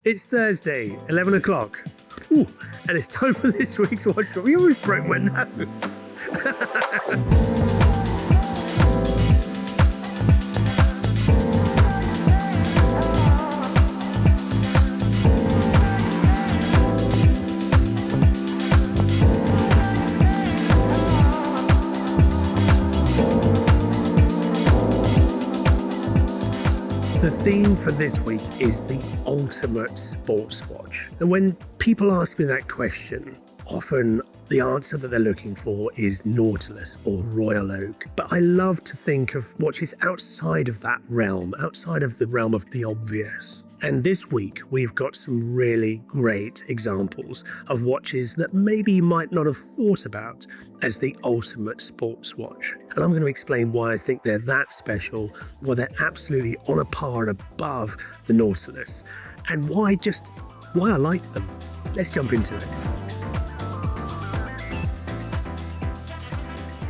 It's Thursday, 11 o'clock. Ooh, and it's time for this week's Watch Shop. You almost broke my nose. The theme for this week is the ultimate sports watch. And when people ask me that question, often the answer that they're looking for is Nautilus or Royal Oak. But I love to think of watches outside of that realm, outside of the realm of the obvious. And this week, we've got some really great examples of watches that maybe you might not have thought about as the ultimate sports watch. And I'm going to explain why I think they're that special, why they're absolutely on a par and above the Nautilus, and why I like them. Let's jump into it.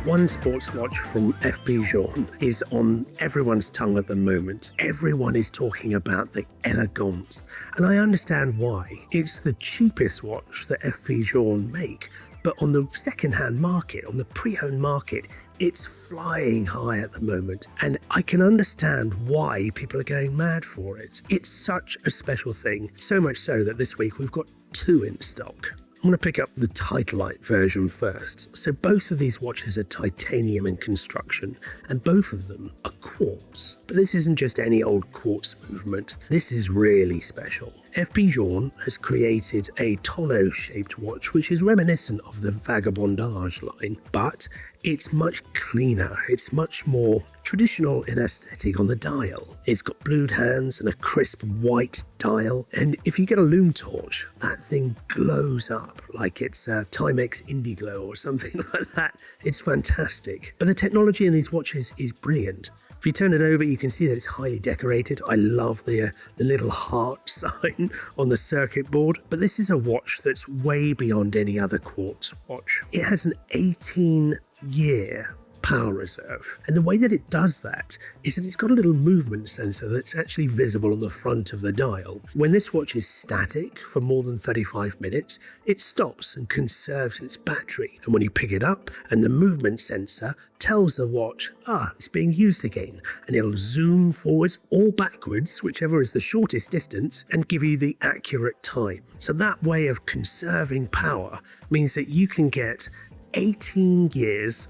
One sports watch from FP Journe is on everyone's tongue at the moment. Everyone is talking about the Elegante, and I understand why. It's the cheapest watch that FP Journe make, but on the second-hand market, on the pre-owned market, it's flying high at the moment, and I can understand why people are going mad for it. It's such a special thing, so much so that this week we've got two in stock. I'm going to pick up the Titleite version first. So both of these watches are titanium in construction, and both of them are quartz. But this isn't just any old quartz movement. This is really special. FP Journe has created a tonneau-shaped watch, which is reminiscent of the Vagabondage line, but it's much cleaner. It's much more traditional in aesthetic on the dial. It's got blued hands and a crisp white dial, and if you get a lume torch, that thing glows up like it's a Timex Indiglo or something like that. It's fantastic. But the technology in these watches is brilliant. If you turn it over, you can see that it's highly decorated. I love the little heart sign on the circuit board. But this is a watch that's way beyond any other quartz watch. It has an 18-year power reserve. And the way that it does that is that it's got a little movement sensor that's actually visible on the front of the dial. When this watch is static for more than 35 minutes, it stops and conserves its battery. And when you pick it up and the movement sensor tells the watch, it's being used again, and it'll zoom forwards or backwards, whichever is the shortest distance, and give you the accurate time. So that way of conserving power means that you can get 18 years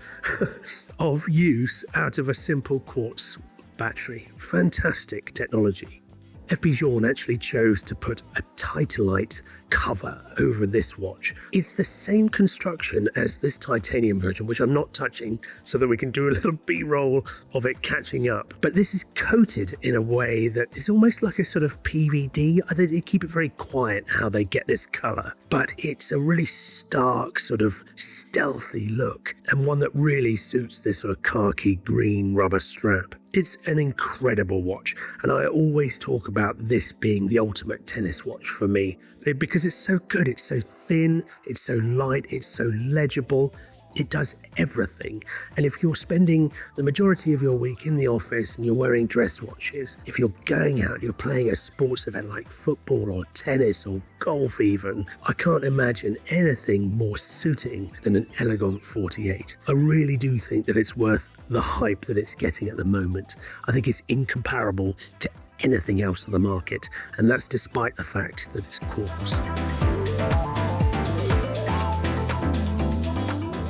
of use out of a simple quartz battery. Fantastic technology. FP Journe actually chose to put a Titleite cover over this watch. It's the same construction as this titanium version, which I'm not touching, so that we can do a little B-roll of it catching up. But this is coated in a way that is almost like a sort of PVD. I think they keep it very quiet how they get this color, but it's a really stark sort of stealthy look, and one that really suits this sort of khaki green rubber strap. It's an incredible watch, and I always talk about this being the ultimate tennis watch for me, because it's so good. It's so thin, it's so light, it's so legible. It does everything. And if you're spending the majority of your week in the office and you're wearing dress watches, if you're going out, you're playing a sports event like football or tennis or golf even, I can't imagine anything more suiting than an Elegante 48. I really do think that it's worth the hype that it's getting at the moment. I think it's incomparable to anything else on the market, and that's despite the fact that it's quartz.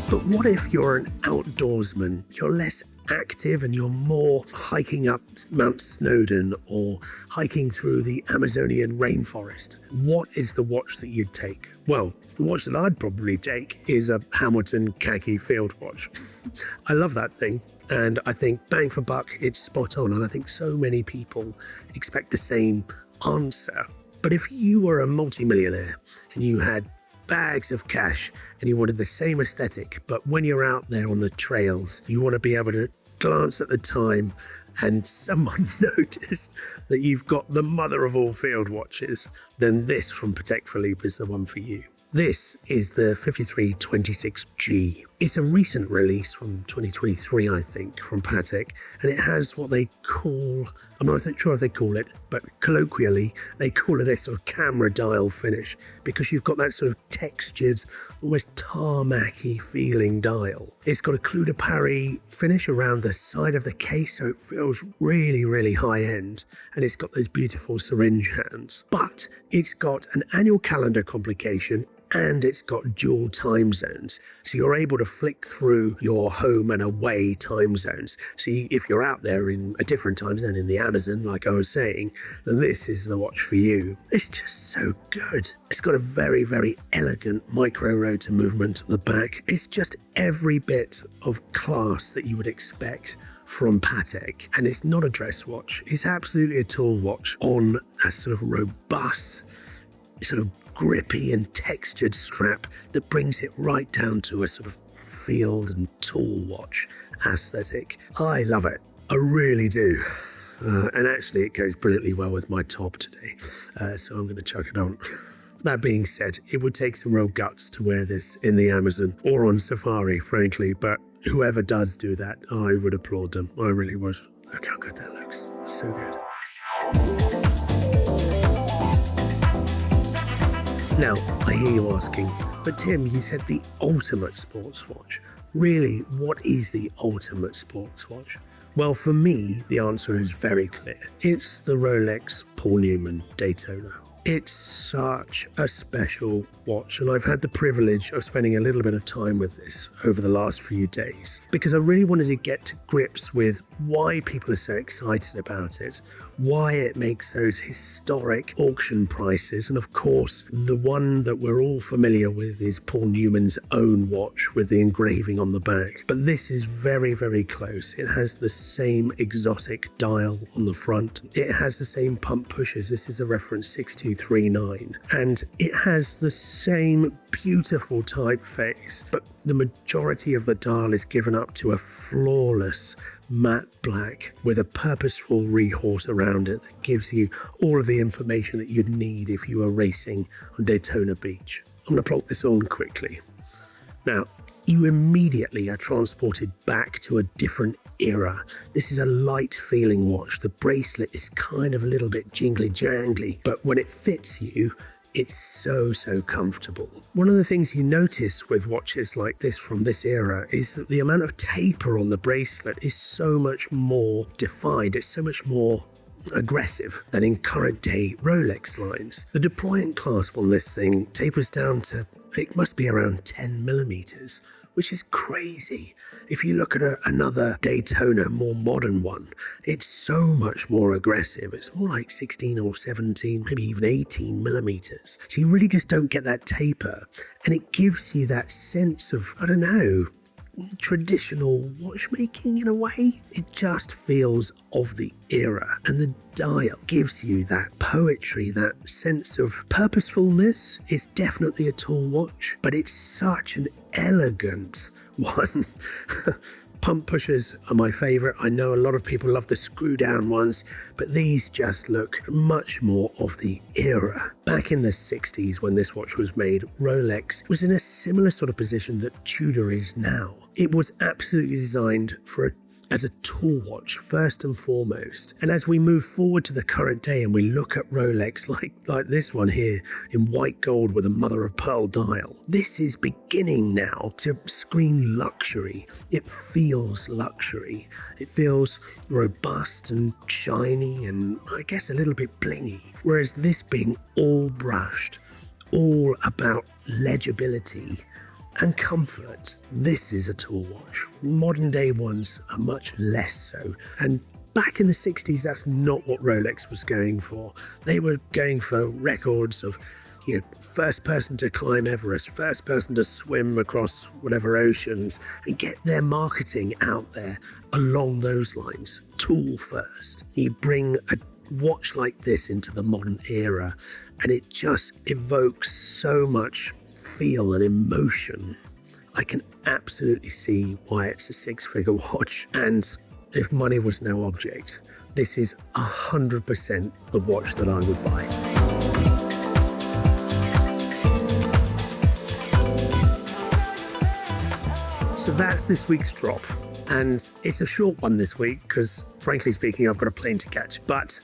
But what if you're an outdoorsman, you're less active and you're more hiking up Mount Snowdon or hiking through the Amazonian rainforest? What is the watch that you'd take? Well, the watch that I'd probably take is a Hamilton khaki field watch. I love that thing, and I think bang for buck, it's spot on, and I think so many people expect the same answer. But if you were a multimillionaire and you had bags of cash and you wanted the same aesthetic, but when you're out there on the trails, you want to be able to glance at the time and someone notice that you've got the mother of all field watches, then this from Patek Philippe is the one for you. This is the 5326G. It's a recent release from 2023, I think, from Patek, and it has what they call, I'm not sure if they call it, but colloquially, they call it a sort of camera dial finish, because you've got that sort of textured, almost tarmac-y feeling dial. It's got a clou de Paris finish around the side of the case, so it feels really, really high-end, and it's got those beautiful syringe hands. But it's got an annual calendar complication, and it's got dual time zones. So you're able to flick through your home and away time zones. So if you're out there in a different time zone in the Amazon, like I was saying, then this is the watch for you. It's just so good. It's got a very, very elegant micro rotor movement at the back. It's just every bit of class that you would expect from Patek. And it's not a dress watch. It's absolutely a tool watch on a sort of robust, sort of grippy and textured strap that brings it right down to a sort of field and tool watch aesthetic. I love it. I really do. And actually it goes brilliantly well with my top today. So I'm going to chuck it on. That being said, it would take some real guts to wear this in the Amazon or on safari, frankly, but whoever does do that, I would applaud them. I really would. Look how good that looks. So good. Now, I hear you asking, but Tim, you said the ultimate sports watch. Really, what is the ultimate sports watch? Well, for me, the answer is very clear. It's the Rolex Paul Newman Daytona. It's such a special watch, and I've had the privilege of spending a little bit of time with this over the last few days because I really wanted to get to grips with why people are so excited about it, why it makes those historic auction prices, and of course, the one that we're all familiar with is Paul Newman's own watch with the engraving on the back. But this is very, very close. It has the same exotic dial on the front. It has the same pump pushers. This is a reference 6239, and it has the same beautiful typeface, but the majority of the dial is given up to a flawless matte black with a purposeful rehorse around it that gives you all of the information that you'd need if you were racing on Daytona Beach. I'm going to plot this on quickly. Now, you immediately are transported back to a different era. This is a light feeling watch. The bracelet is kind of a little bit jingly jangly, but when it fits you, it's so comfortable. One of the things you notice with watches like this from this era is that the amount of taper on the bracelet is so much more defined. It's so much more aggressive than in current day Rolex lines. The deployant clasp on this thing tapers down to, it must be around 10 millimeters, which is crazy. If you look at another Daytona, more modern one, it's so much more aggressive. It's more like 16 or 17, maybe even 18 millimeters. So you really just don't get that taper. And it gives you that sense of, I don't know, traditional watchmaking in a way. It just feels of the era, and the dial gives you that poetry, that sense of purposefulness. It's definitely a tall watch, but it's such an elegant one. Pump pushers are my favorite. I know a lot of people love the screw down ones, but these just look much more of the era. Back in the 60s when this watch was made, Rolex was in a similar sort of position that Tudor is now. It was absolutely designed as a tool watch first and foremost. And as we move forward to the current day and we look at Rolex like this one here in white gold with a mother of pearl dial, this is beginning now to scream luxury. It feels luxury. It feels robust and shiny and I guess a little bit blingy. Whereas this being all brushed, all about legibility and comfort, this is a tool watch. Modern day ones are much less so. And back in the 60s, that's not what Rolex was going for. They were going for records of, first person to climb Everest, first person to swim across whatever oceans, and get their marketing out there along those lines. Tool first. You bring a watch like this into the modern era, and it just evokes so much feel and emotion. I can absolutely see why it's a six-figure watch, and if money was no object, this is 100% the watch that I would buy. So that's this week's drop. And it's a short one this week because, frankly speaking, I've got a plane to catch. But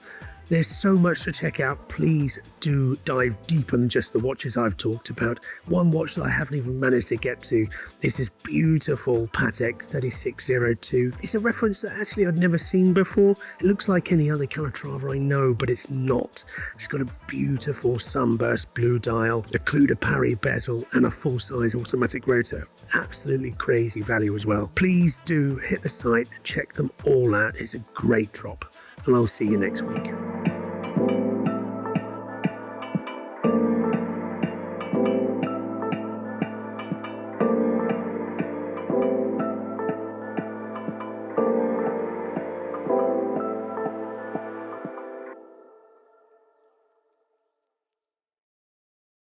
there's so much to check out. Please do dive deeper than just the watches I've talked about. One watch that I haven't even managed to get to is this beautiful Patek 3602. It's a reference that actually I'd never seen before. It looks like any other Calatrava I know, but it's not. It's got a beautiful sunburst blue dial, a Clou de Paris bezel, and a full-size automatic rotor. Absolutely crazy value as well. Please do hit the site and check them all out. It's a great drop, and I'll see you next week.